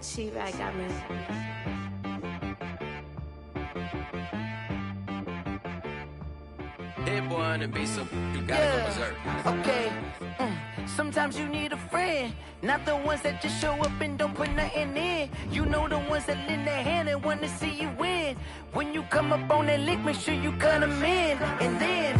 She right got me. Hit boy on the beat, so you gotta go berserk. Okay. Sometimes you need a friend, not the ones that just show up and don't put nothing in. You know the ones that lend their hand and want to see you win. When you come up on that lick, make sure you cut them in. And then,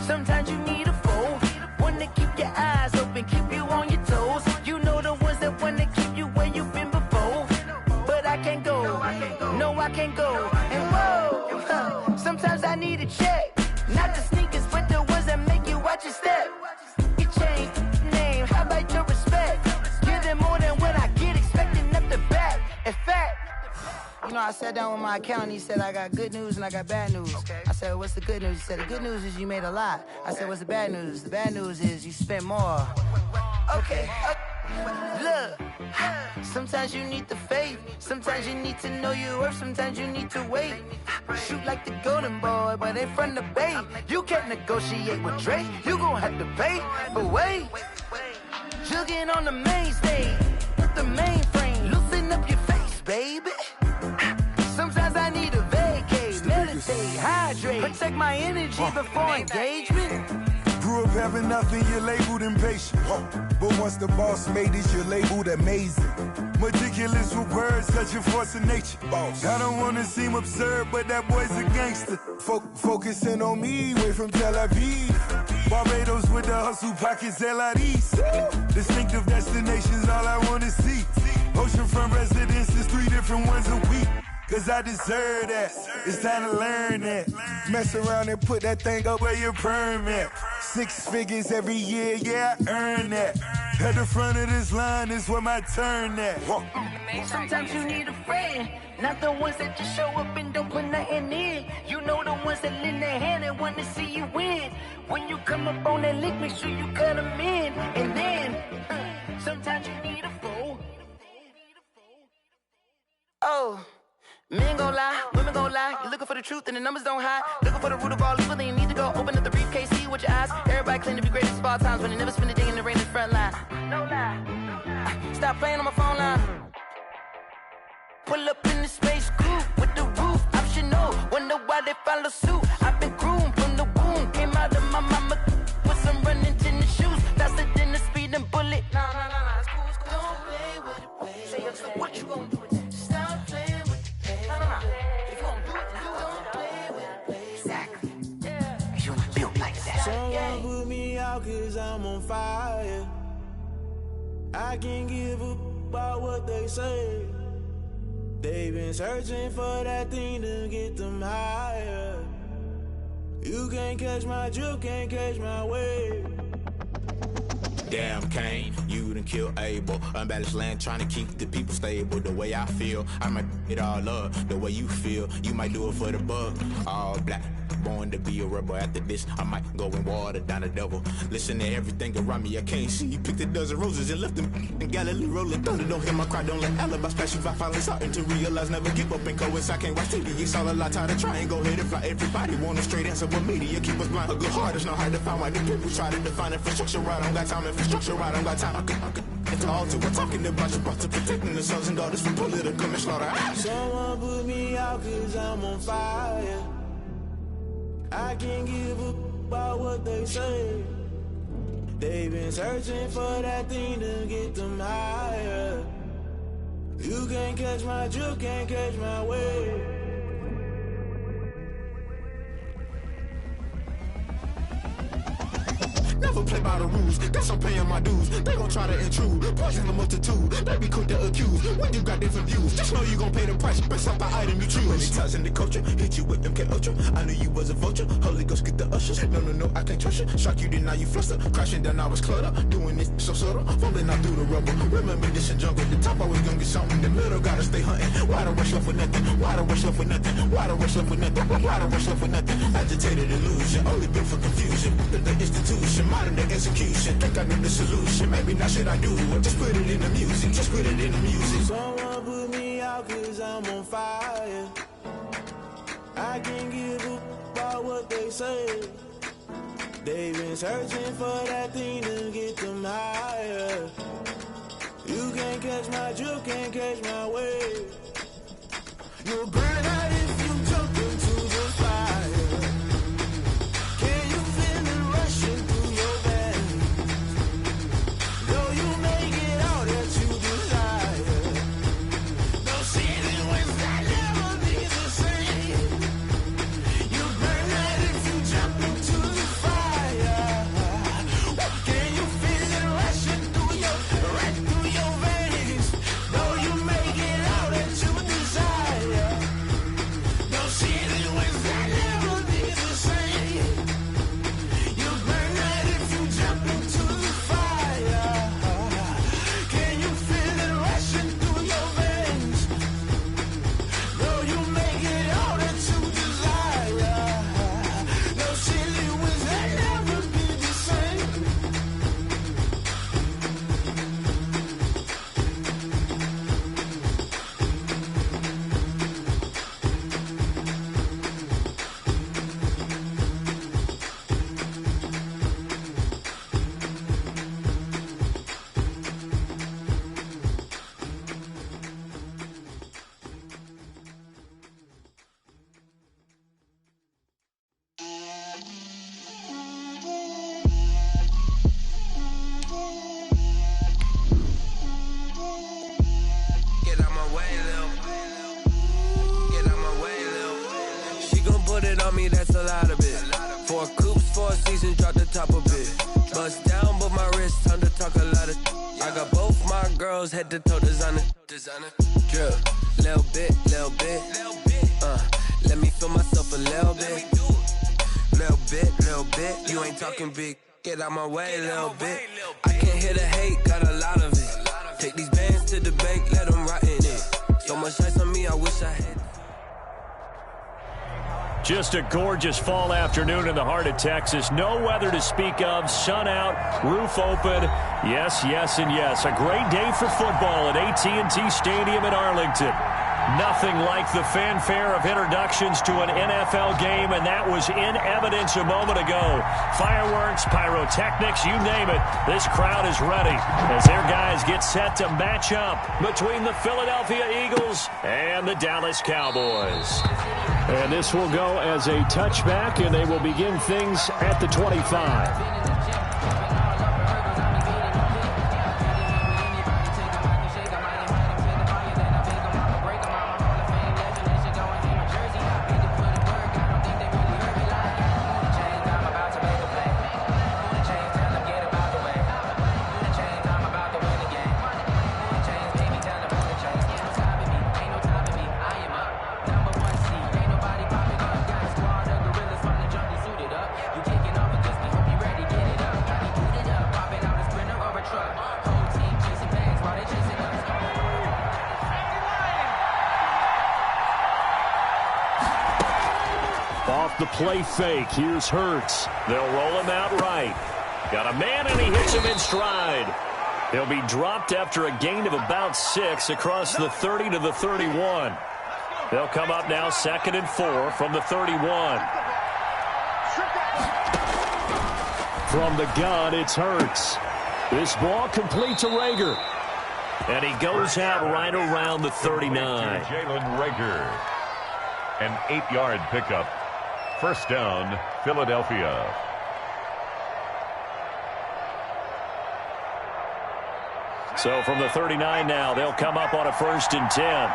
sometimes you need a foe, one to keep your eyes open, keep you on your toes. You know the ones that want to keep you where you've been before. But I can't go, no I can't go. And whoa, sometimes I need a check, not the sneakers, but the ones that make you watch your step. You change name, how about your respect? Give them more than what I get, expecting up the back. In fact, you know, I sat down with my accountant, he said I got good news and I got bad news. I said, what's the good news? He said, the good news is you made a lot. I said, what's the bad news? The bad news is you spent more. Okay, look, sometimes you need the faith, sometimes you need to know your worth, sometimes you need to wait. Shoot like the golden boy, but in front of the bay. You can't negotiate with Drake, you gon' have to pay. But wait, jugging on the main stage, the mainframe, loosen up your face, baby. Sometimes I need a vacate, meditate, hydrate, protect my energy before engagement. Grew up having nothing, you're labeled impatient. But once the boss made it, you're labeled amazing. Meticulous with words, such a force of nature. I don't wanna seem absurd, but that boy's a gangster. Focusing on me, way from Tel Aviv. Barbados with the hustle pockets, LIDs. Distinctive destinations, all I wanna see. Oceanfront residences, 3 different ones a week. Cause I deserve that, it's time to learn that. Mess around and put that thing up where your permit. 6 figures every year, yeah, I earn that. At the front of this line is where my turn at. Sometimes you need a friend, not the ones that just show up and don't put nothing in. You know the ones that lend their hand and want to see you win. When you come up on that lick, make sure you cut them in. And then, sometimes you need a foe. Oh. Men gon' lie, women gon' lie. You're looking for the truth and the numbers don't hide. Looking for the root of all evil, then you need to go open up the briefcase, see with your eyes. Everybody claim to be greatest of all times, when they never spend a day in the rain in the front line. No lie. Stop playing on my phone line. Pull up in the space coupe with the roof optional. Wonder why they follow suit. I've been groomed from the womb. Came out of my mama with some running tennis shoes. Faster than the speeding bullet. Nah, it's cool, it's cool. Don't play with it, play. Say what you gon' do with that? Stop playing with it. If you gon' do it, you don't play with it. Exactly. Yeah. You built like that. Someone put me out cause I'm on fire. I can't give up about what they say. They've been searching for that thing to get them higher. You can't catch my drift, can't catch my wave. Damn Kane, you done killed Abel. Unbalanced land trying to keep the people stable. The way I feel, I might it all up. The way you feel, you might do it for the buck. All black, born to be a rebel. After this, I might go and water down the devil. Listen to everything around me, I can't see. You picked a dozen roses and left them in Galilee rolling thunder. Don't hear my cry, don't let alibis pass you by. Finally starting to realize, never give up and coincide. Can't watch TV, it's all a lot. Time to try and go ahead and fly. Everybody want a straight answer, but media keep us blind. A good heart is not hard to find. Why the people try to define infrastructure right? I don't got time, infrastructure right, I don't got time. It's all to we're talking about you brought to protecting the sons and daughters from political manslaughter. Someone put me out cause I'm on fire. I can't give up about what they say. They've been searching for that thing to get them higher. You can't catch my drift, can't catch my wave. Never play by the rules, guess I'm paying my dues. They gon' try to intrude, poison the multitude. They be quick to accuse, when you got different views. Just know you gon' pay the price, based off the item you choose. Many times in the culture, hit you with them MK Ultra. I knew you was a vulture, Holy Ghost get the ushers. No, I can't trust you. Shock you, then now you fluster. Crashing down, I was cluttered. Doing this so subtle, falling out through the rubble. Remember this in jungle, the top always gonna get something. The middle gotta stay hunting. Why the rush left with nothing? Why the rush left with nothing? Why the rush left with nothing? Why the rush left with nothing? Agitated illusion, only built for confusion. The institution, modern day execution. Think I know the solution, maybe not should I do it. Just put it in the music, just put it in the music. Someone put me out cause I'm on fire. I can't give up about what they say. They've been searching for that thing to get them higher. You can't catch my drift, can't catch my wave. You'll burn out if you jump into the fire. Can you feel it rushing through your veins? Though you make it all that you desire. No ceiling winds that never be the same. You'll burn out if you jump into the fire. Can you feel it rushing through your veins? Though you make it all that you desire. No ceiling winds that never be the same. You'll burn out if you jump into the fire. Can you feel it rushing through your veins? Though you make it all that you desire. No ceiling winds that never be the same. Get out my way, Lil. Get out my way, Lil. She gon' put it on me, that's a lot of it. 4 coops, 4 seasons, drop the top a bit. Bust down, but my wrist, time to talk a lot of. I got both my girls, head to toe designer. Drip, little bit, little bit. Let me feel myself a little bit. Little bit. You ain't talking big. Get out my way, little bit. I can't hear the hate, got a lot of it. Take these bands to the bank, let them rot in it. So much ice on me, I wish I had. Just a gorgeous fall afternoon in the heart of Texas. No weather to speak of. Sun out, roof open. Yes, yes, and yes. A great day for football at AT&T Stadium in Arlington. Nothing like the fanfare of introductions to an NFL game, and that was in evidence a moment ago. Fireworks, pyrotechnics, you name it. This crowd is ready as their guys get set to match up between the Philadelphia Eagles and the Dallas Cowboys. And this will go as a touchback, and they will begin things at the 25. Off the play fake, here's Hurts. They'll roll him out right. Got a man, and he hits him in stride. He'll be dropped after a gain of about 6 across the 30 to the 31. They'll come up now 2nd and 4 from the 31. From the gun, it's Hurts. This ball complete to Rager. And he goes out right around the 39. Jalen Rager. An 8-yard pickup. First down, Philadelphia. So from the 39 now, they'll come up on a 1st and 10.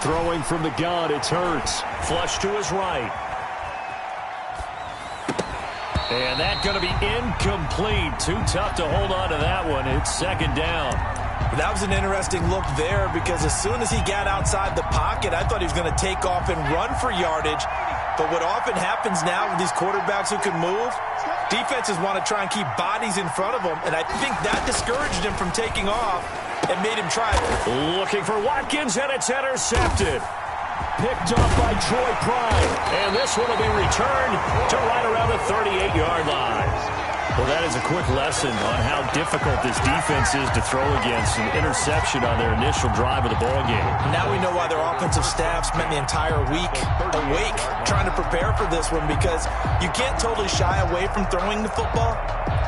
Throwing from the gun, it's Hurts. Flush to his right. And that's going to be incomplete. Too tough to hold on to that one. It's 2nd down. That was an interesting look there because as soon as he got outside the pocket, I thought he was going to take off and run for yardage. But what often happens now with these quarterbacks who can move, defenses want to try and keep bodies in front of them, and I think that discouraged him from taking off and made him try. Looking for Watkins, and it's intercepted. Picked off by Troy Prime, and this one will be returned to right around the 38-yard line. Well, that is a quick lesson on how difficult this defense is to throw against. An interception on their initial drive of the ball game. Now we know why their offensive staff spent the entire week awake trying to prepare for this one, because you can't totally shy away from throwing the football,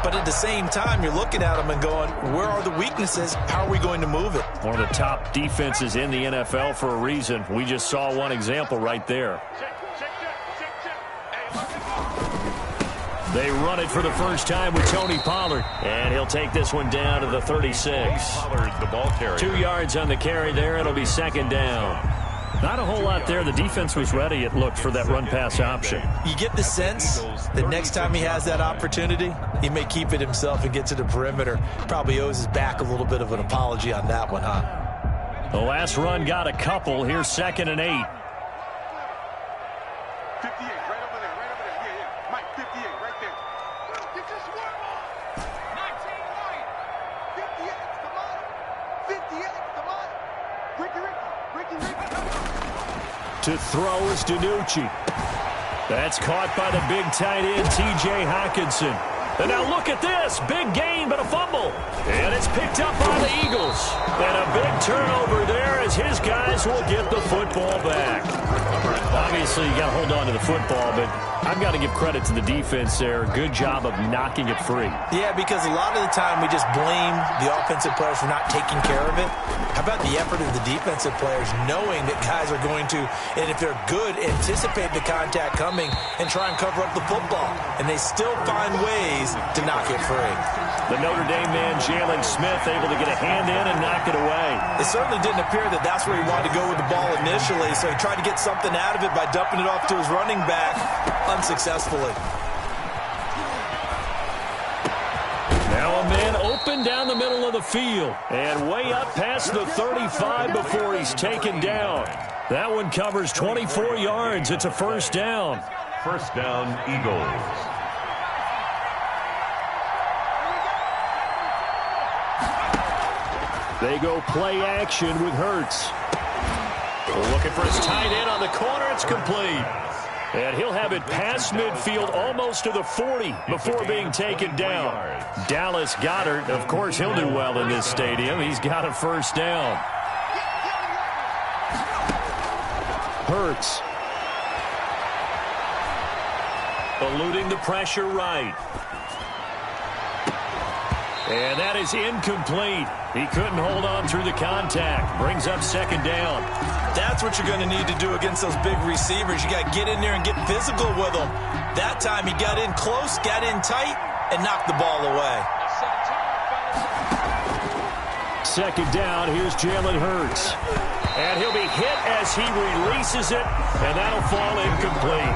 but at the same time, you're looking at them and going, where are the weaknesses? How are we going to move it? One of the top defenses in the NFL for a reason. We just saw one example right there. They run it for the first time with Tony Pollard. And he'll take this one down to the 36. Pollard, the ball carrier. 2 yards on the carry there. It'll be second down. Not a whole lot there. The defense was ready, it looked, for that run-pass option. You get the sense that next time he has that opportunity, he may keep it himself and get to the perimeter. Probably owes his back a little bit of an apology on that one, huh? The last run got a couple. Here's 2nd and 8. 58, right over there, right over there. Yeah. Mike, 58, right there. Get this one on. 19 White. 58, come on. 58, come on. Ricky. To throw is DiNucci. That's caught by the big tight end, T.J. Hockenson. And now look at this. Big gain, but a fumble. And it's picked up by the Eagles. And a big turnover there as his guys will get the football back. Obviously, you got to hold on to the football, but I've got to give credit to the defense there. Good job of knocking it free. Yeah, because a lot of the time we just blame the offensive players for not taking care of it. How about the effort of the defensive players knowing that guys are going to, and if they're good, anticipate the contact coming and try and cover up the football. And they still find ways to knock it free. The Notre Dame man, Jalen Smith, able to get a hand in and knock it away. It certainly didn't appear that that's where he wanted to go with the ball initially, so he tried to get something out of it by dumping it off to his running back unsuccessfully. Now a man open down the middle of the field and way up past the 35 before he's taken down. That one covers 24 yards. It's a first down. First down, Eagles. They go play action with Hurts. Looking for his tight end on the corner. It's complete. And he'll have it past midfield almost to the 40 before being taken down. Dallas Goedert, of course, he'll do well in this stadium. He's got a first down. Hurts. Eluding the pressure right. And that is incomplete. He couldn't hold on through the contact. Brings up second down. That's what you're going to need to do against those big receivers. You got to get in there and get physical with them. That time he got in close, got in tight, and knocked the ball away. Second down, here's Jalen Hurts. And he'll be hit as he releases it, and that'll fall incomplete.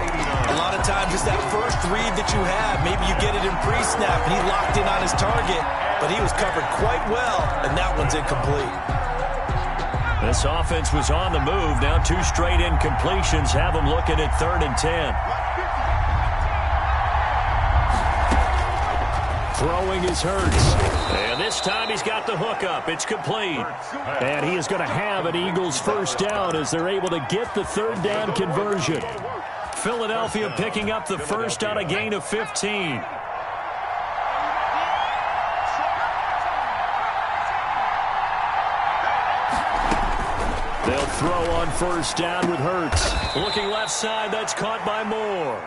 A lot of times it's that first read that you have. Maybe you get it in pre-snap, and he locked in on his target, but he was covered quite well, and that one's incomplete. This offense was on the move. Now 2 straight incompletions have them looking at 3rd and 10. Throwing is Hurts. And this time he's got the hook up. It's complete. And he is going to have an Eagles first down as they're able to get the 3rd down conversion. Philadelphia picking up the first on a gain of 15. They'll throw on first down with Hurts. Looking left side, that's caught by Moore.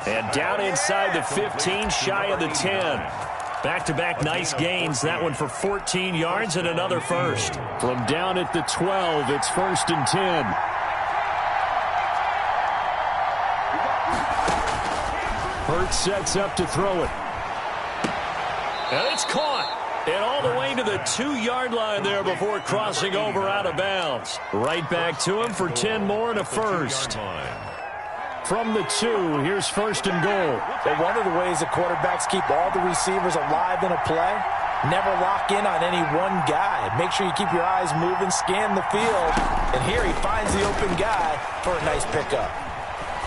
And down inside the 15, shy of the 10. Back-to-back nice gains. That one for 14 yards and another first. From down at the 12, it's 1st and 10. Hurts sets up to throw it. And it's caught. And all the way to the 2-yard line there before crossing over out of bounds. Right back to him for 10 more and a first. From the 2, here's 1st and goal. But one of the ways that quarterbacks keep all the receivers alive in a play, never lock in on any one guy. Make sure you keep your eyes moving, scan the field. And here he finds the open guy for a nice pickup.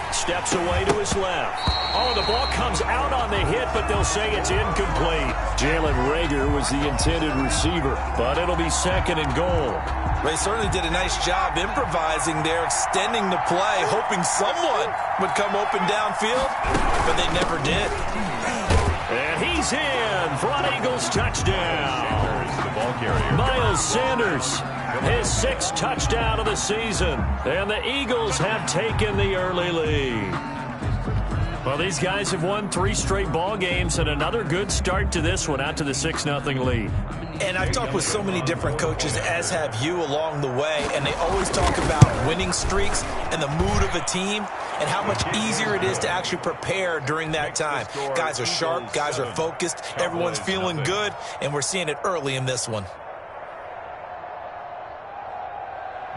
Steps away to his left. Oh, the ball comes out on the hit, but they'll say it's incomplete. Jalen Reagor was the intended receiver, but it'll be 2nd and goal. They certainly did a nice job improvising there, extending the play, hoping someone would come open downfield, but they never did. And he's in for an Eagles touchdown. Sanders, the ball carrier. Miles Sanders, his 6th touchdown of the season. And the Eagles have taken the early lead. Well, these guys have won 3 straight ball games and another good start to this one out to the 6-0 lead. And I've talked with so many different coaches, as have you, along the way, and they always talk about winning streaks and the mood of a team and how much easier it is to actually prepare during that time. Guys are sharp, guys are focused, everyone's feeling good, and we're seeing it early in this one.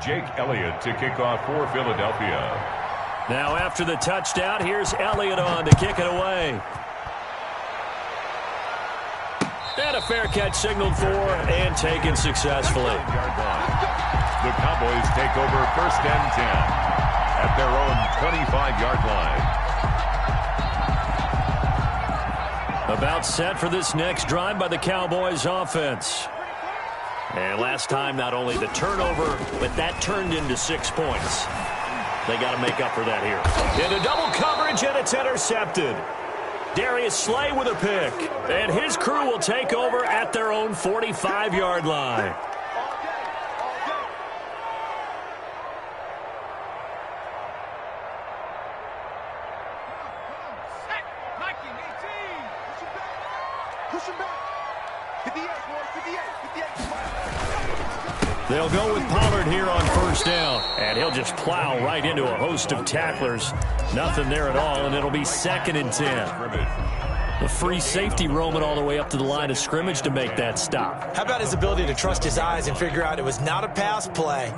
Jake Elliott to kick off for Philadelphia. Now after the touchdown, here's Elliott on to kick it away. And a fair catch signaled for and taken successfully. The Cowboys take over 1st and 10 at their own 25-yard line. About set for this next drive by the Cowboys offense. And last time, not only the turnover, but that turned into 6 points. They got to make up for that here. Into double coverage, and it's intercepted. Darius Slay with a pick. And his crew will take over at their own 45-yard line. They'll go with Pollard here on 1st down. And he'll just plow right into a host of tacklers. Nothing there at all, and it'll be 2nd and 10. The free safety roaming all the way up to the line of scrimmage to make that stop. How about his ability to trust his eyes and figure out it was not a pass play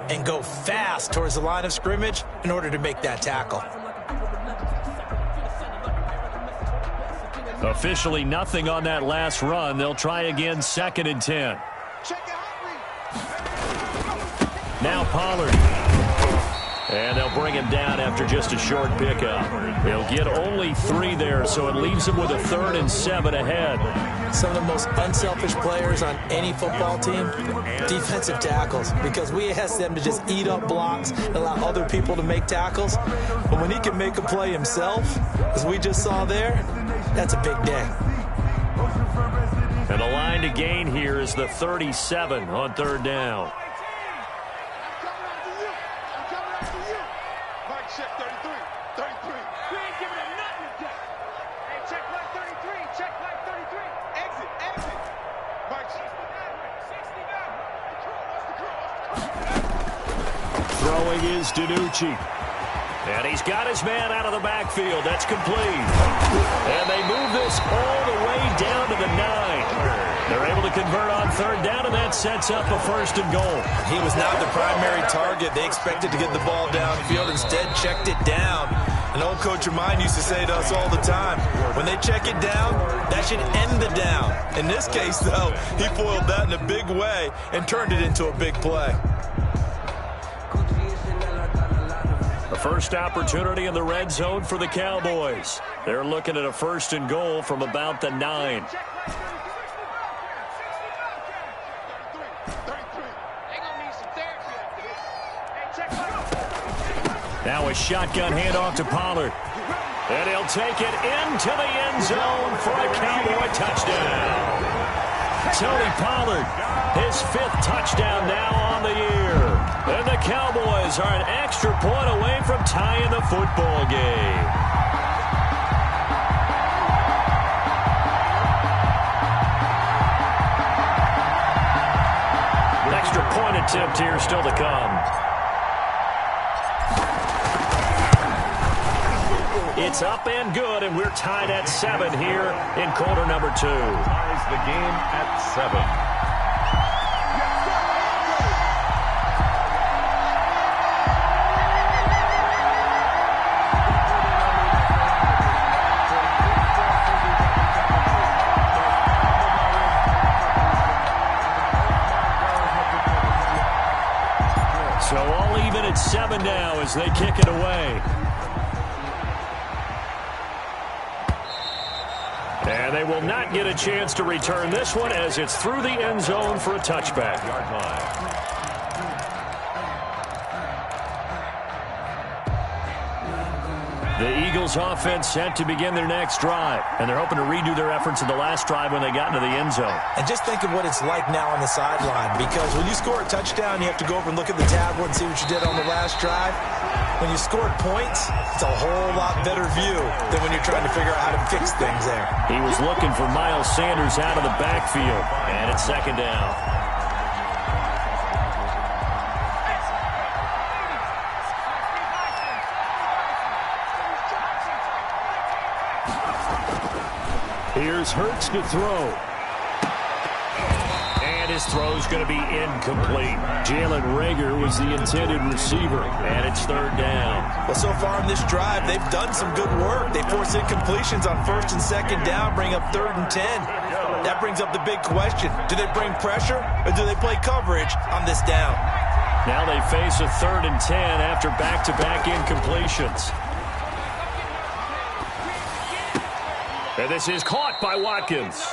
and go fast towards the line of scrimmage in order to make that tackle. Officially nothing on that last run. They'll try again 2nd and 10. Now Pollard. And they'll bring him down after just a short pickup. They'll get only 3 there, so it leaves them with a 3rd and 7 ahead. Some of the most unselfish players on any football team, defensive tackles, because we ask them to just eat up blocks and allow other people to make tackles. But when he can make a play himself, as we just saw there, that's a big day. And the line to gain here is the 37 on 3rd down. Throwing is DiNucci. And he's got his man out of the backfield. That's complete. And they move this all the way down to the 9. They're able to convert on 3rd down, and that sets up a 1st and goal. He was not the primary target. They expected to get the ball downfield. Instead, checked it down. An old coach of mine used to say to us all the time, when they check it down, that should end the down. In this case, though, he foiled that in a big way and turned it into a big play. The first opportunity in the red zone for the Cowboys. They're looking at a 1st and goal from about the 9. Now a shotgun handoff to Pollard. And he'll take it into the end zone for a Cowboy touchdown. Tony Pollard, his 5th touchdown now on the year. And the Cowboys are an extra point away from tying the football game. Extra point attempt here still to come. It's up and good, and we're tied at 7 here in quarter number 2. Ties the game at 7. So all even at 7 now as they kick it away. And they will not get a chance to return this one as it's through the end zone for a touchback. The Eagles offense set to begin their next drive, and they're hoping to redo their efforts in the last drive when they got into the end zone. And just think of what it's like now on the sideline, because when you score a touchdown, you have to go over and look at the tablet and see what you did on the last drive. When you scored points, it's a whole lot better view than when you're trying to figure out how to fix things there. He was looking for Miles Sanders out of the backfield, and it's second down. Here's Hurts to throw. And his throw's going to be incomplete. Jalen Reagor was the intended receiver, and it's third down. Well, so far in this drive, they've done some good work. They force incompletions on first and second down, bring up 3rd and 10. That brings up the big question. Do they bring pressure, or do they play coverage on this down? Now they face a 3rd and 10 after back-to-back incompletions. And this is caught by Watkins.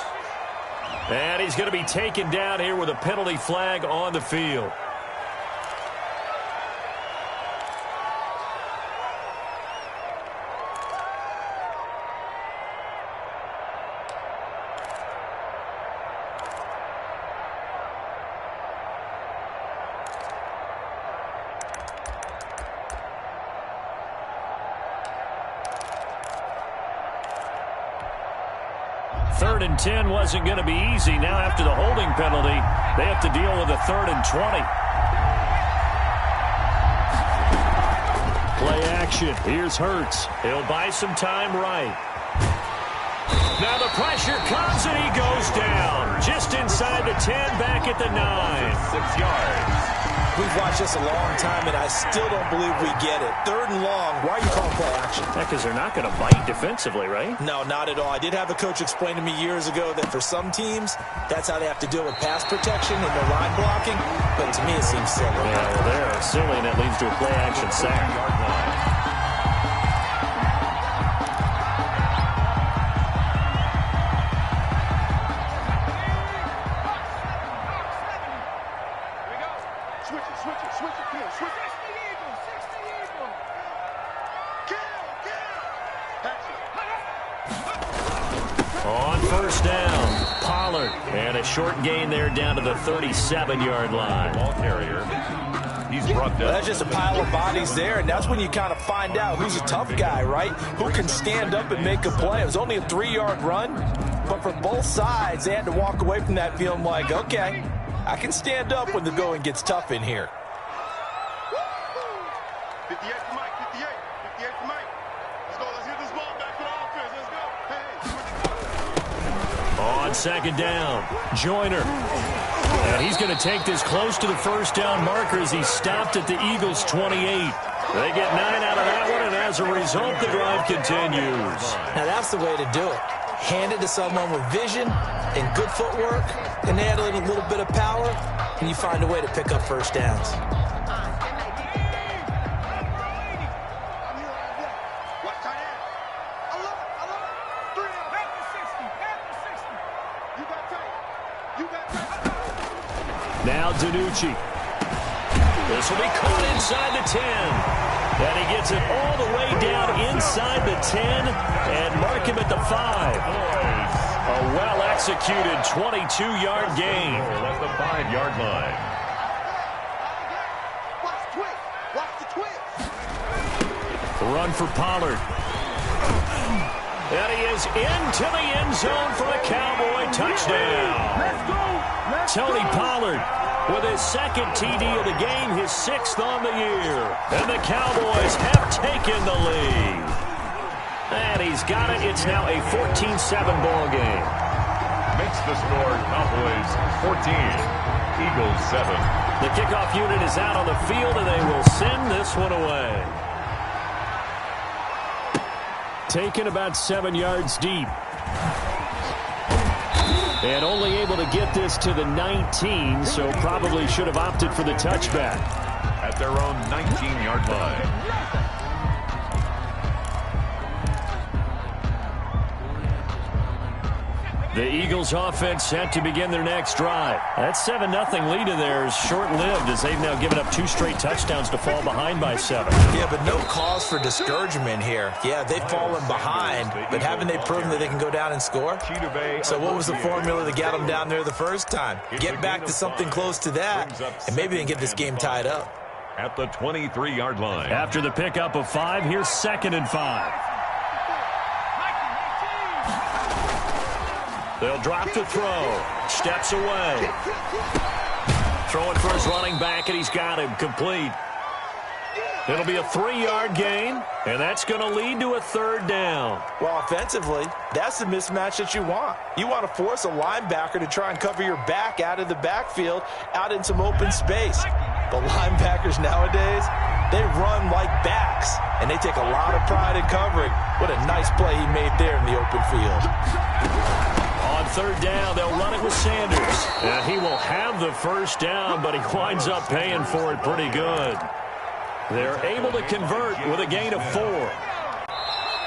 And he's going to be taken down here with a penalty flag on the field. Third and 10 wasn't going to be easy. Now after the holding penalty, they have to deal with a 3rd and 20. Play action. Here's Hurts. He'll buy some time right. Now the pressure comes and he goes down. Just inside the 10, back at the 9. 6 yards. We've watched this a long time, and I still don't believe we get it. 3rd and long. Why are you calling play action? Because they're not going to bite defensively, right? No, not at all. I did have a coach explain to me years ago that for some teams, that's how they have to deal with pass protection and their line blocking. But to me, it seems silly. Yeah, well, they're silly, and it leads to a play action sack. On first down, Pollard. And a short gain there down to the 37-yard line. Ball carrier. He's brought down. Well, that's just a pile of bodies there, and that's when you kind of find out who's a tough guy, right? Who can stand up and make a play. It was only a 3-yard run, but for both sides, they had to walk away from that feeling like, okay, I can stand up when the going gets tough in here. 58 to Mike, 58 to Mike. Let's go, let's hit this ball back to the offense, let's go. On second down, Joyner. And he's going to take this close to the first down marker as he stopped at the Eagles' 28. They get 9 out of that one, and as a result, the drive continues. Now, that's the way to do it. Hand it to someone with vision and good footwork, and add a little bit of power, and you find a way to pick up first downs. Now DiNucci. This will be caught inside the 10. And he gets it all the way down inside the 10 and mark him at the 5. A well-executed 22-yard gain. At the 5-yard line. Watch the twist. The run for Pollard. And he is into the end zone for a Cowboy touchdown. Tony Pollard with his second TD of the game, his 6th on the year. And the Cowboys have taken the lead. And he's got it. It's now a 14-7 ball game. Makes the score Cowboys 14, Eagles 7. The kickoff unit is out on the field, and they will send this one away. Taken about 7 yards deep. And only able to get this to the 19, so probably should have opted for the touchback. At their own 19-yard line. The Eagles offense set to begin their next drive. That 7-0 lead of theirs short-lived as they've now given up 2 straight touchdowns to fall behind by 7. Yeah, but no cause for discouragement here. Yeah, they've fallen behind, but haven't they proven that they can go down and score? So what was the formula to get them down there the first time? Get back to something close to that, and maybe they can get this game tied up. At the 23-yard line. After the pickup of 5, here's 2nd and 5. They'll drop to throw. Steps away. Throwing for his running back, and he's got him complete. It'll be a 3-yard gain, and that's going to lead to a 3rd down. Well, offensively, that's the mismatch that you want. You want to force a linebacker to try and cover your back out of the backfield, out in some open space. But linebackers nowadays, they run like backs, and they take a lot of pride in covering. What a nice play he made there in the open field. On 3rd down, they'll run it with Sanders. And he will have the 1st down, but he winds up paying for it pretty good. They're able to convert with a gain of 4.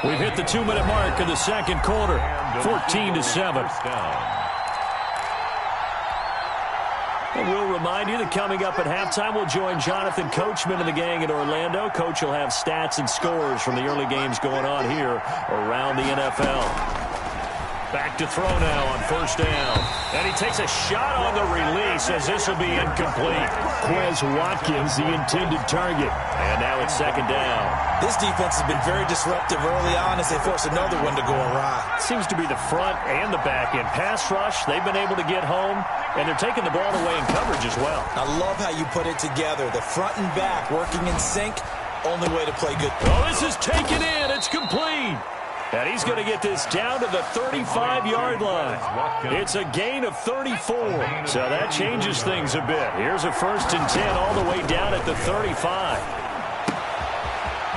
We've hit the 2-minute mark of the 2nd quarter, 14-7. And we'll remind you that coming up at halftime, we'll join Jonathan Coachman and the gang in Orlando. Coach will have stats and scores from the early games going on here around the NFL. Back to throw now on 1st down. And he takes a shot on the release as this will be incomplete. Quez Watkins, the intended target. And now it's 2nd down. This defense has been very disruptive early on as they force another one to go awry. Seems to be the front and the back end. Pass rush, they've been able to get home, and they're taking the ball away in coverage as well. I love how you put it together. The front and back working in sync, only way to play good. Oh, this is taken in. It's complete. And he's going to get this down to the 35-yard line. It's a gain of 34. So that changes things a bit. Here's a 1st and 10 all the way down at the 35.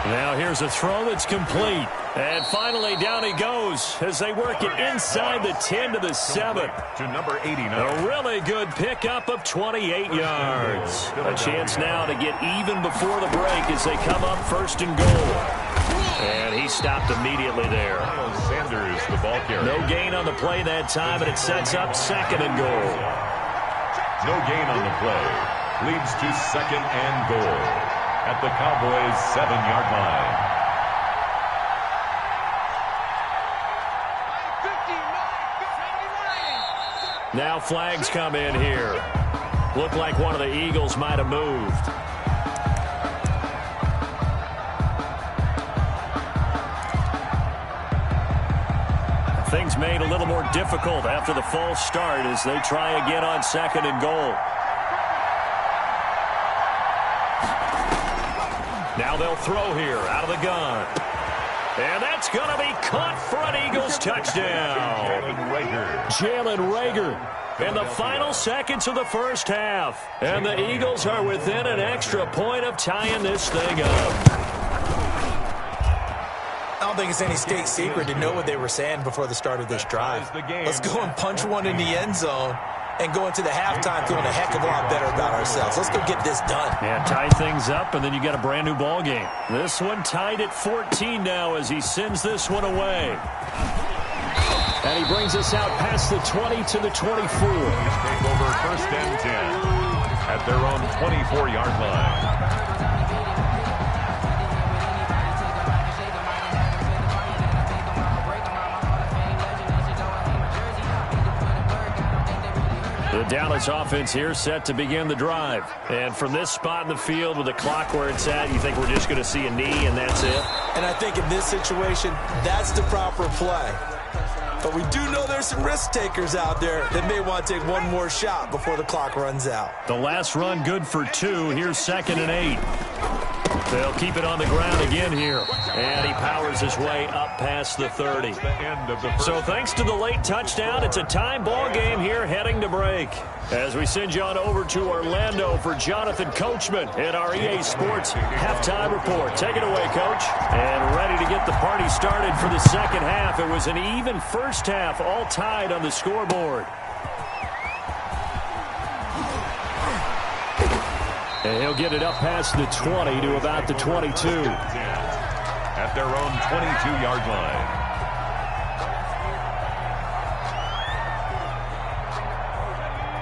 Now here's a throw that's complete. And finally down he goes as they work it inside the 10 to the 7. To number 89. A really good pickup of 28 yards. A chance now to get even before the break as they come up 1st and goal. And he stopped immediately there. Sanders, the ball carrier. No gain on the play that time, and it sets up 2nd and goal. No gain on the play. Leads to 2nd and goal at the Cowboys' 7-yard line. Now flags come in here. Looked like one of the Eagles might have moved. Things made a little more difficult after the false start as they try again on 2nd and goal. Now they'll throw here out of the gun. And that's going to be caught for an Eagles touchdown. Jalen Reagor in the final seconds of the 1st half. And the Eagles are within an extra point of tying this thing up. I don't think it's any state secret to know what they were saying before the start of this drive. Let's go and punch one in the end zone and go into the halftime feeling a heck of a lot better about ourselves. Let's go get this done. Yeah, tie things up, and then you got a brand new ball game. This one tied at 14 now as he sends this one away. And he brings us out past the 20 to the 24. Take over 1st and 10 at their own 24-yard line. The Dallas offense here set to begin the drive. And from this spot in the field with the clock where it's at, you think we're just going to see a knee and that's it? And I think in this situation, that's the proper play. But we do know there's some risk takers out there that may want to take one more shot before the clock runs out. The last run good for 2. Here's 2nd and 8. They'll keep it on the ground again here. And he powers his way up past the 30. So thanks to the late touchdown, it's a tie ball game here heading to break. As we send you on over to Orlando for Jonathan Coachman in our EA Sports halftime report. Take it away, Coach. And ready to get the party started for the 2nd half. It was an even 1st half, all tied on the scoreboard. And he'll get it up past the 20 to about the 22. At their own 22-yard line.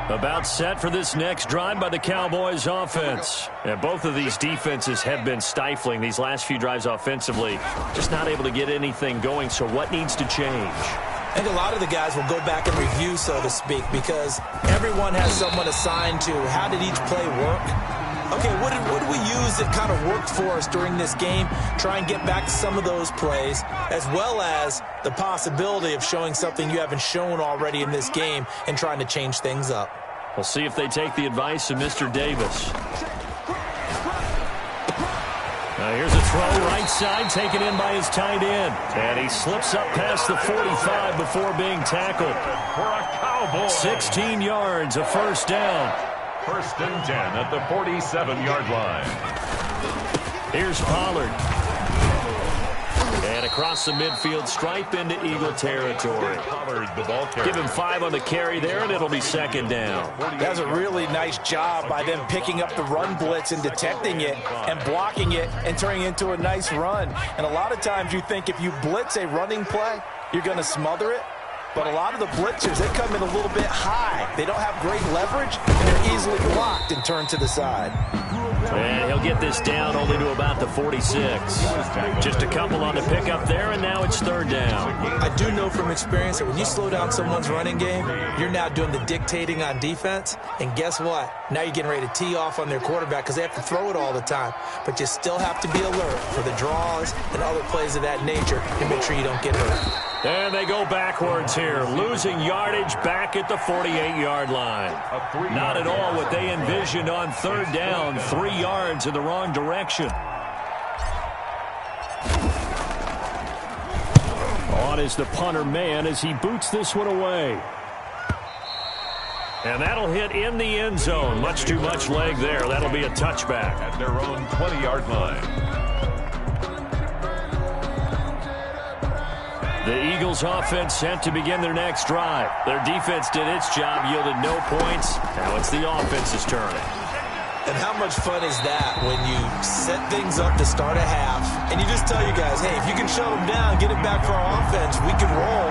About set for this next drive by the Cowboys offense. And both of these defenses have been stifling these last few drives offensively. Just not able to get anything going, so what needs to change? I think a lot of the guys will go back and review, so to speak, because everyone has someone assigned to how did each play work. Okay, what did we use that kind of worked for us during this game? Try and get back to some of those plays, as well as the possibility of showing something you haven't shown already in this game and trying to change things up. We'll see if they take the advice of Mr. Davis. Now here's a throw right side taken in by his tight end. And he slips up past the 45 before being tackled. For a Cowboy. 16 yards, a first down. First and 10 at the 47-yard line. Here's Pollard. And across the midfield stripe into Eagle territory. Pollard, the ball carrier. Give him 5 on the carry there, and it'll be second down. That's a really nice job by them picking up the run blitz and detecting it and blocking it and turning it into a nice run. And a lot of times you think if you blitz a running play, you're going to smother it. But a lot of the blitzers, they come in a little bit high. They don't have great leverage, and they're easily blocked and turned to the side. And he'll get this down only to about the 46. Just a couple on the pickup there, and now it's third down. I do know from experience that when you slow down someone's running game, you're now doing the dictating on defense. And guess what? Now you're getting ready to tee off on their quarterback because they have to throw it all the time. But you still have to be alert for the draws and other plays of that nature and make sure you don't get hurt. And they go backwards here, losing yardage back at the 48-yard line. Not at all what they envisioned on third down, 3 yards in the wrong direction. On is the punter man as he boots this one away. And that'll hit in the end zone. Much too much leg there. That'll be a touchback. At their own 20-yard line. The Eagles offense set to begin their next drive. Their defense did its job, yielded no points. Now it's the offense's turn. And how much fun is that when you set things up to start a half and you just tell you guys, hey, if you can shut them down, get it back for our offense, we can roll.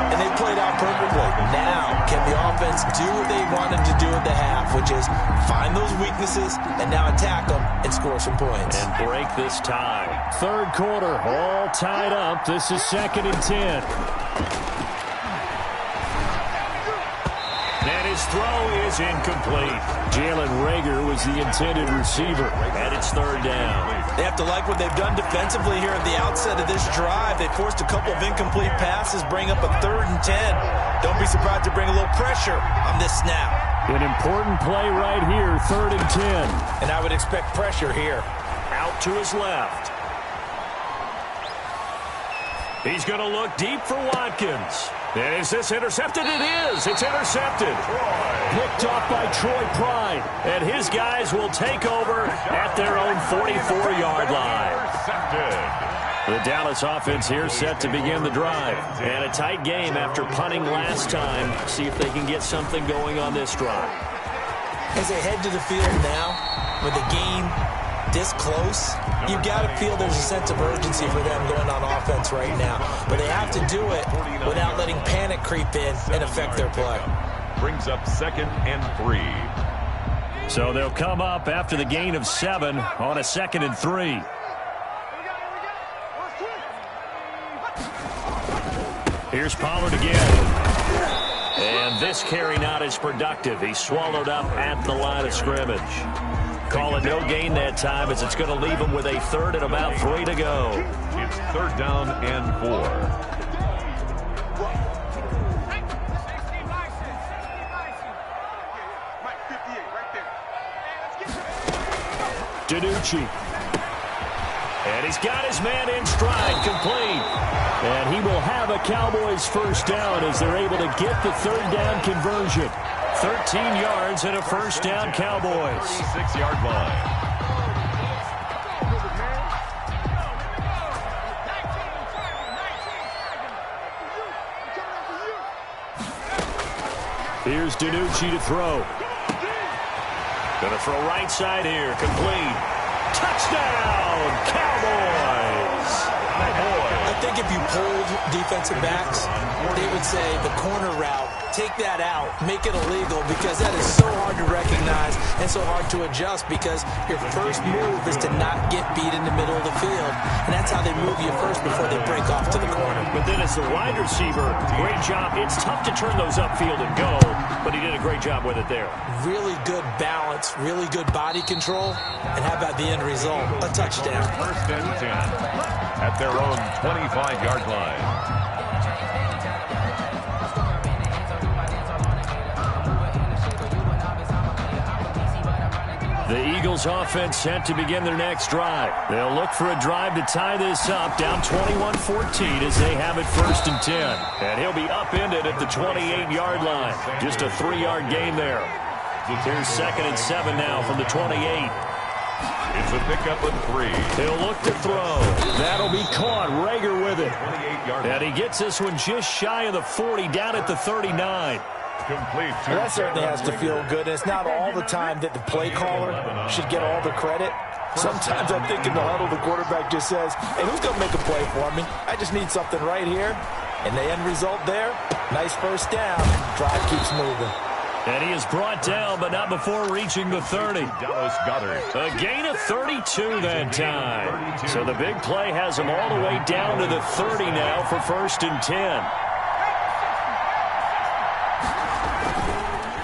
And they played out perfectly. Now, can the offense do what they wanted to do at the half, which is find those weaknesses and now attack them and score some points. And break this tie. Third quarter, all tied up. This is 2nd and 10. And his throw is incomplete. Jalen Reagor was the intended receiver, and it's third down. They have to like what they've done defensively here at the outset of this drive. They forced a couple of incomplete passes, bring up a 3rd and 10. Don't be surprised to bring a little pressure on this snap. An important play right here, 3rd and 10. And I would expect pressure here. Out to his left. He's going to look deep for Watkins. And is this intercepted? It is. It's intercepted. Picked off by Troy Pride. And his guys will take over at their own 44-yard line. The Dallas offense here set to begin the drive. And a tight game after punting last time. See if they can get something going on this drive. As they head to the field now, with the game this close, you've got to feel there's a sense of urgency for them going on offense right now. But they have to do it without letting panic creep in and affect their play. Brings up 2nd and 3. So they'll come up after the gain of 7 on a 2nd and 3. Here's Pollard again. And this carry not as productive. He's swallowed up at the line of scrimmage. Call it no gain that time as it's going to leave him with a 3rd and about 3 to go. It's 3rd down and 4. DiNucci. And he's got his man in stride, complete. And he will have a Cowboys first down as they're able to get the 3rd down conversion. 13 yards and a first down, Cowboys. 6-yard line. Here's DiNucci to throw. Gonna throw right side here, complete. Touchdown, Cowboys! I think if you polled defensive backs, they would say the corner route take that out, make it illegal, because that is so hard to recognize and so hard to adjust, because your first move is to not get beat in the middle of the field. And that's how they move you first before they break off to the corner. But then as the wide receiver, great job. It's tough to turn those upfield and go, but he did a great job with it there. Really good balance, really good body control, and how about the end result? A touchdown. First and 10 at their own 25-yard line. The Eagles offense set to begin their next drive. They'll look for a drive to tie this up, down 21-14 as they have it first and 10. And he'll be upended at the 28-yard line. Just a 3-yard gain there. Here's 2nd and 7 now from the 28. It's a pickup of 3. He'll look to throw. That'll be caught. Rager with it. And he gets this one just shy of the 40, down at the 39. Complete. Well, that certainly has to feel good. And it's not all the time that the play caller should get all the credit. Sometimes I think in the huddle, the quarterback just says, hey, who's going to make a play for me? I just need something right here. And the end result there, nice first down. Drive keeps moving. And he is brought down, but not before reaching the 30. A gain of 32 that time. So the big play has him all the way down to the 30 now for first and 10.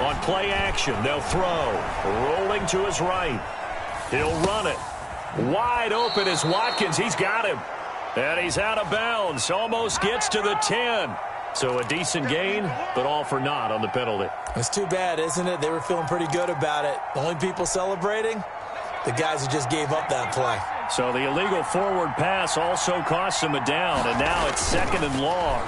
On play action, they'll throw. Rolling to his right. He'll run it. Wide open is Watkins. He's got him. And he's out of bounds. Almost gets to the 10. So a decent gain, but all for naught on the penalty. It's too bad, isn't it? They were feeling pretty good about it. The only people celebrating, the guys who just gave up that play. So the illegal forward pass also cost him a down, and now it's 2nd and long.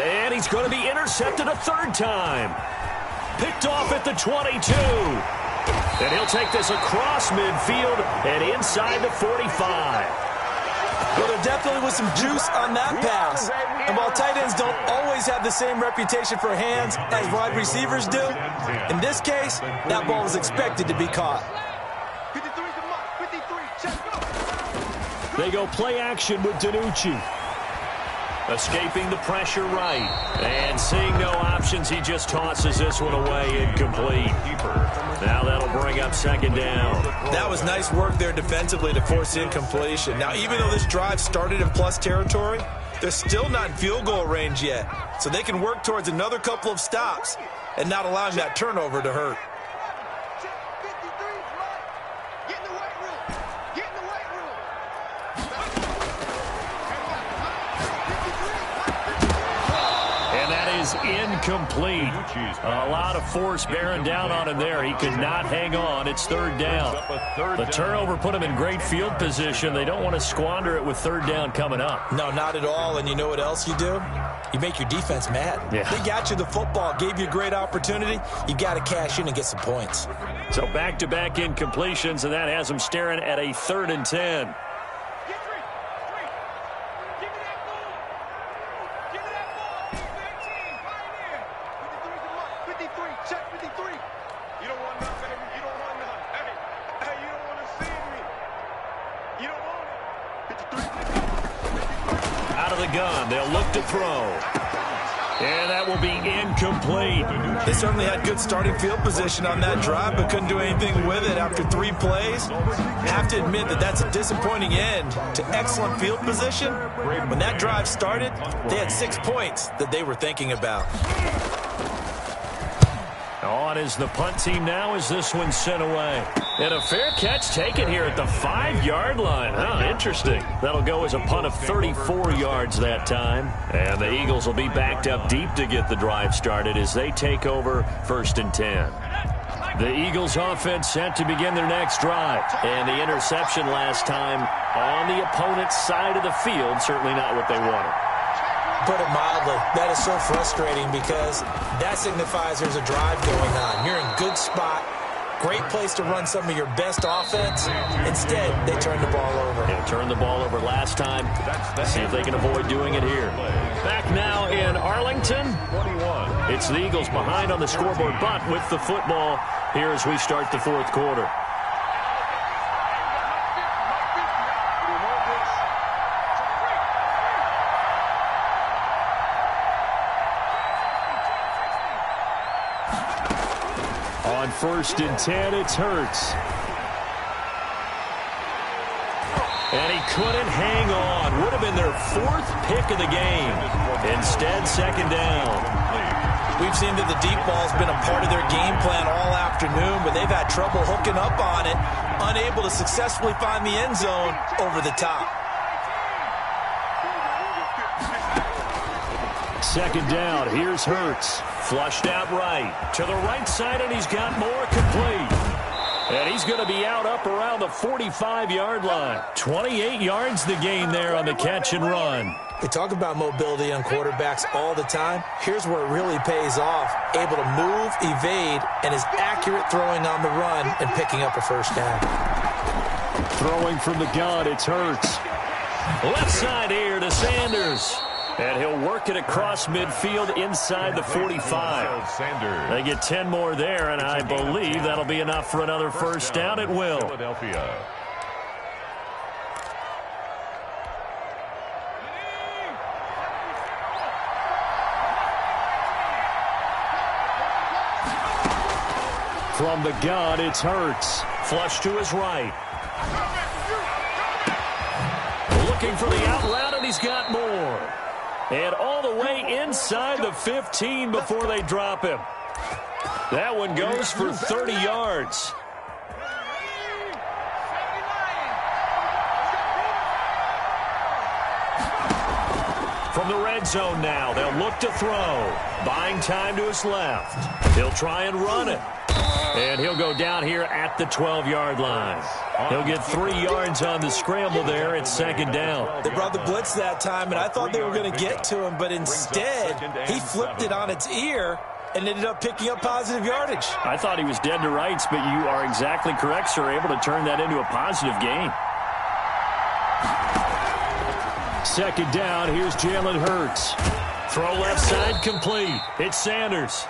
And he's going to be intercepted a 3rd time. Picked off at the 22. And he'll take this across midfield and inside the 45. Well, there definitely was some juice on that pass. And while tight ends don't always have the same reputation for hands as wide receivers do, in this case, that ball was expected to be caught. 53, They go play action with DiNucci. Escaping the pressure right. And seeing no options, he just tosses this one away incomplete. Now that'll bring up 2nd down. That was nice work there defensively to force incompletion. Now, even though this drive started in plus territory, they're still not in field goal range yet. So they can work towards another couple of stops and not allowing that turnover to hurt. Incomplete. A lot of force bearing down on him there. He could not hang on. It's 3rd down. The turnover put him in great field position. They don't want to squander it with 3rd down coming up. No, not at all. And you know what else you do? You make your defense mad. Yeah. They got you the football, gave you a great opportunity. You got to cash in and get some points. So back-to-back incompletions, and that has him staring at a 3rd and 10. They'll look to throw. And that will be incomplete. They certainly had good starting field position on that drive, but couldn't do anything with it after 3 plays. Have to admit that that's a disappointing end to excellent field position. When that drive started, they had 6 points that they were thinking about. On is the punt team now as this one's sent away. And a fair catch taken here at the 5-yard line. Huh, interesting. That'll go as a punt of 34 yards that time. And the Eagles will be backed up deep to get the drive started as they take over 1st and 10. The Eagles offense set to begin their next drive. And the interception last time on the opponent's side of the field, certainly not what they wanted. Put it mildly, that is so frustrating because that signifies there's a drive going on. You're in good spot, great place to run some of your best offense. Instead, they turn the ball over. They turned the ball over last time. See if they can avoid doing it here. Back now in Arlington. It's the Eagles behind on the scoreboard, but with the football here as we start the 4th quarter. 1st and 10. It's Hurts. And he couldn't hang on. Would have been their 4th pick of the game. Instead, 2nd down. We've seen that the deep ball's been a part of their game plan all afternoon, but they've had trouble hooking up on it, unable to successfully find the end zone over the top. 2nd down. Here's Hurts. Flushed out right. To the right side, and he's got more, complete. And he's going to be out up around the 45-yard line. 28 yards the gain there on the catch and run. We talk about mobility on quarterbacks all the time. Here's where it really pays off. Able to move, evade, and is accurate throwing on the run and picking up a 1st down. Throwing from the gun, it's Hurts. Left side here to Sanders. And he'll work it across midfield inside the 45. They get 10 more there, and I believe that'll be enough for another 1st down. It will. Philadelphia. From the gun, it's Hurts. Flush to his right. Looking for the out route, and he's got more. And all the way inside the 15 before they drop him. That one goes for 30 yards. From the red zone now, they'll look to throw. Buying time to his left. He'll try and run it. And he'll go down here at the 12-yard line. He'll get 3 yards on the scramble there. It's 2nd down. They brought the blitz that time, and I thought they were going to get to him, but instead he flipped it on its ear and ended up picking up positive yardage. I thought he was dead to rights, but you are exactly correct, sir. Able to turn that into a positive gain. 2nd down. Here's Jalen Hurts. Throw left side, complete. It's Sanders.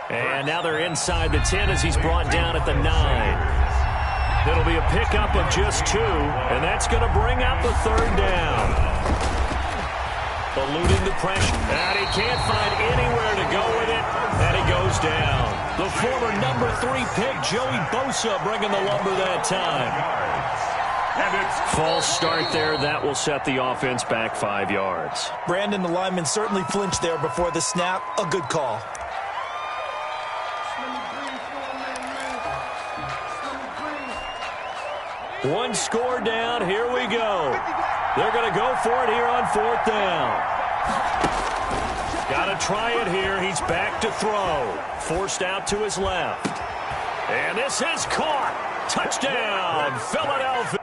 And now they're inside the 10 as he's brought down at the 9. It'll be a pickup of just 2, and that's going to bring up a 3rd down. Eluding the pressure, and he can't find anywhere to go with it, and he goes down. The former number 3 pick, Joey Bosa, bringing the lumber that time. False start there. That will set the offense back 5 yards. Brandon, the lineman, certainly flinched there before the snap. A good call. One score down. Here we go. They're going to go for it here on 4th down. Got to try it here. He's back to throw. Forced out to his left. And this is caught. Touchdown, Philadelphia.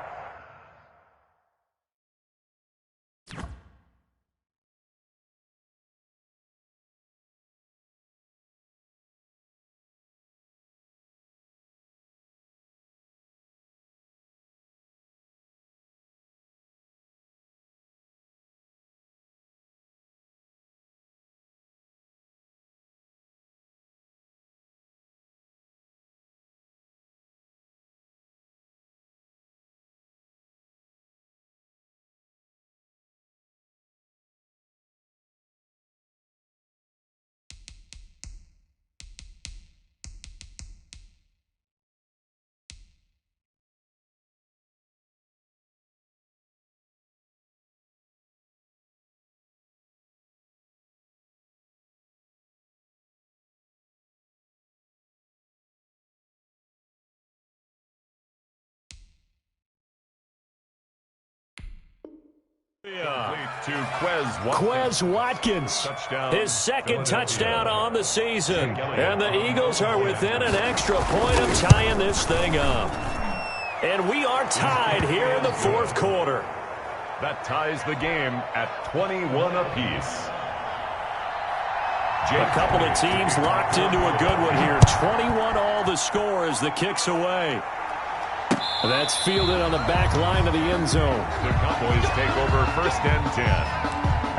To Quez Watkins, his 2nd touchdown on the season. And the Eagles are within an extra point of tying this thing up. And we are tied here in the 4th quarter. That ties the game at 21 apiece. A couple of teams locked into a good one here. 21 all the score as the kick's away. That's fielded on the back line of the end zone. The Cowboys take over 1st and 10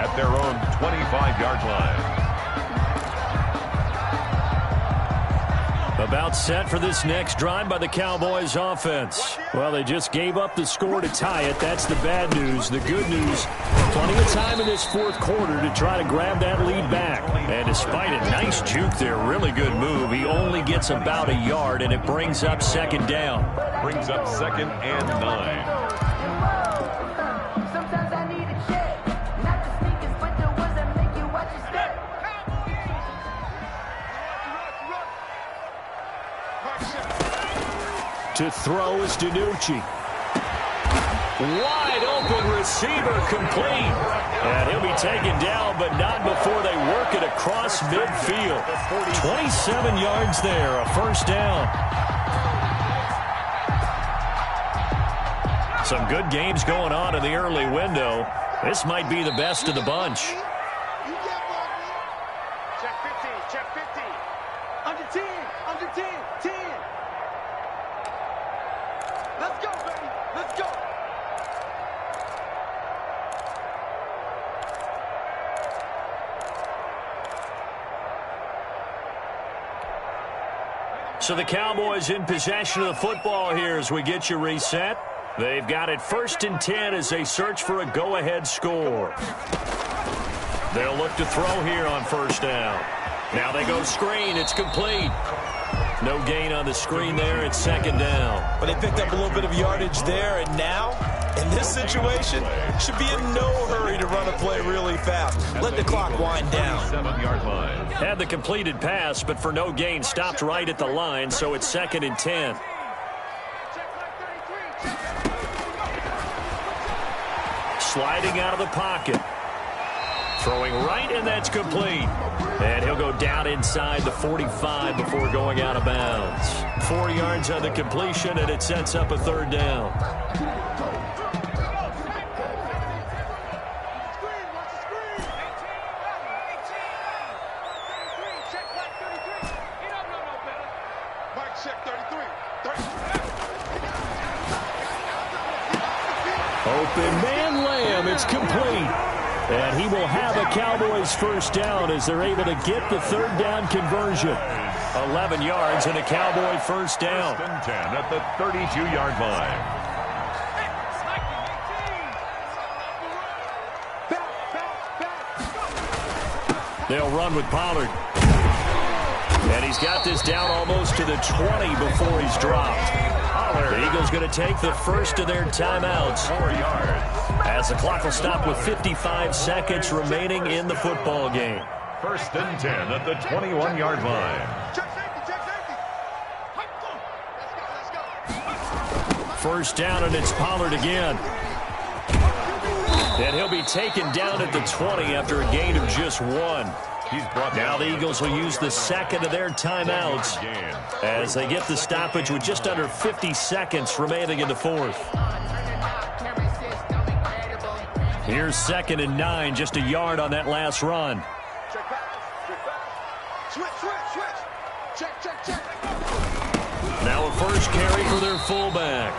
at their own 25-yard line. About set for this next drive by the Cowboys offense. Well, they just gave up the score to tie it. That's the bad news. The good news, plenty of time in this fourth quarter to try to grab that lead back. And despite a nice juke there, really good move, he only gets about a yard, and it brings up second down. Brings up 2nd and 9. To throw is DiNucci. Wide open receiver complete. And he'll be taken down, but not before they work it across midfield. 27 yards there, a first down. Some good games going on in the early window. This might be the best of the bunch. Check 15, check 15. Under 10, under 10, 10. Let's go, baby. Let's go. So the Cowboys in possession of the football here as we get you reset. They've got it 1st and 10 as they search for a go-ahead score. They'll look to throw here on first down. Now they go screen. It's complete. No gain on the screen there. It's second down. But they picked up a little bit of yardage there, and now, in this situation, should be in no hurry to run a play really fast. Let the clock wind down. 7-yard line. Had the completed pass, but for no gain, stopped right at the line, so it's 2nd and 10. Sliding out of the pocket. Throwing right, and that's complete. And he'll go down inside the 45 before going out of bounds. 4 yards on the completion, and it sets up a third down. Open man Lamb, it's complete. And he will have a Cowboys first down as they're able to get the third down conversion. 11 yards and a Cowboy first down. 1st and 10 at the 32-yard line. They'll run with Pollard. And he's got this down almost to the 20 before he's dropped. The Eagles going to take the first of their timeouts. 4 yards. As the clock will stop with 55 seconds remaining in the football game. 1st and 10 at the 21-yard line. First down, and it's Pollard again. And he'll be taken down at the 20 after a gain of just 1. Now the Eagles will use the second of their timeouts as they get the stoppage with just under 50 seconds remaining in the fourth. Here's 2nd and 9, just a yard on that last run. Now a first carry for their fullback.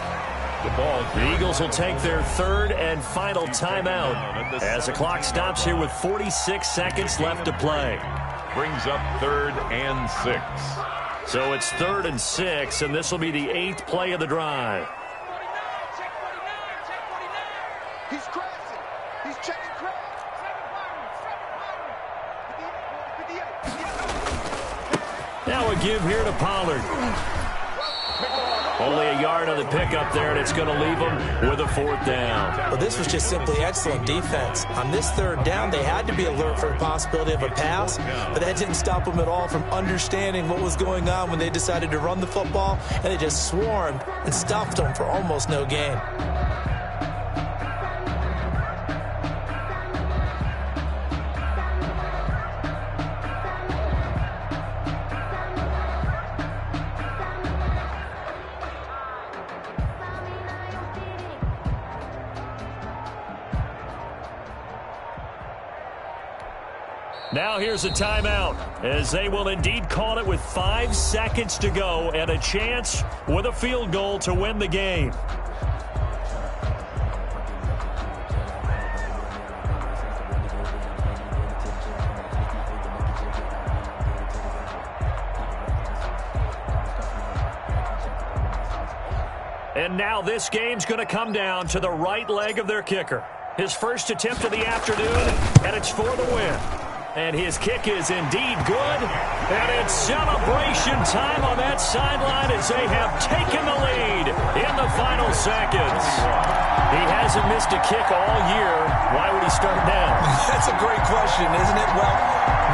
The Eagles will take their third and final timeout as the clock stops here with 46 seconds left to play. Brings up 3rd and 6. So it's 3rd and 6, and this will be the 8th play of the drive. He's crashing. He's checking crash. Now a give here to Pollard. Only a yard on the pickup there, and it's going to leave them with a fourth down. Well, this was just simply excellent defense. On this third down, they had to be alert for the possibility of a pass, but that didn't stop them at all from understanding what was going on when they decided to run the football, and they just swarmed and stuffed them for almost no gain. Now here's a timeout as they will indeed call it with 5 seconds to go and a chance with a field goal to win the game. And now this game's going to come down to the right leg of their kicker. His first attempt of the afternoon, and it's for the win. And his kick is indeed good. And it's celebration time on that sideline as they have taken the lead in the final seconds. He hasn't missed a kick all year. Why would he start now? That's a great question, isn't it? Well,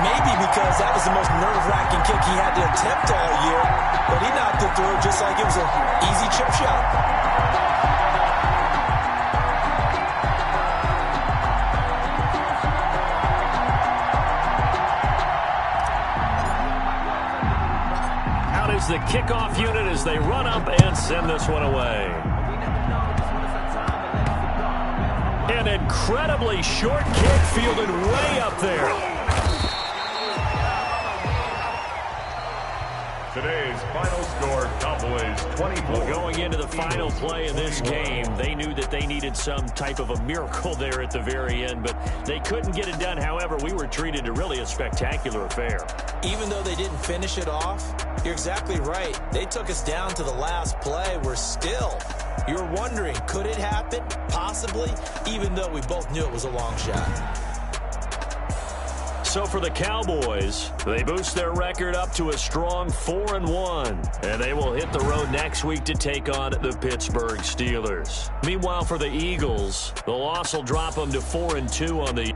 maybe because that was the most nerve-wracking kick he had to attempt all year. But he knocked it through just like it was an easy chip shot. The kickoff unit as they run up and send this one away. An incredibly short kick fielded way up there. Today's final score, Cowboys 24. Well, going into the final play of this game, they knew that they needed some type of a miracle there at the very end, but they couldn't get it done. However, we were treated to really a spectacular affair. Even though they didn't finish it off, you're exactly right. They took us down to the last play. We're still, you're wondering, could it happen? Possibly, even though we both knew it was a long shot. So for the Cowboys, they boost their record up to a strong 4-1, and they will hit the road next week to take on the Pittsburgh Steelers. Meanwhile, for the Eagles, the loss will drop them to 4-2 on the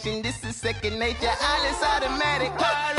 This is second nature. All is automatic.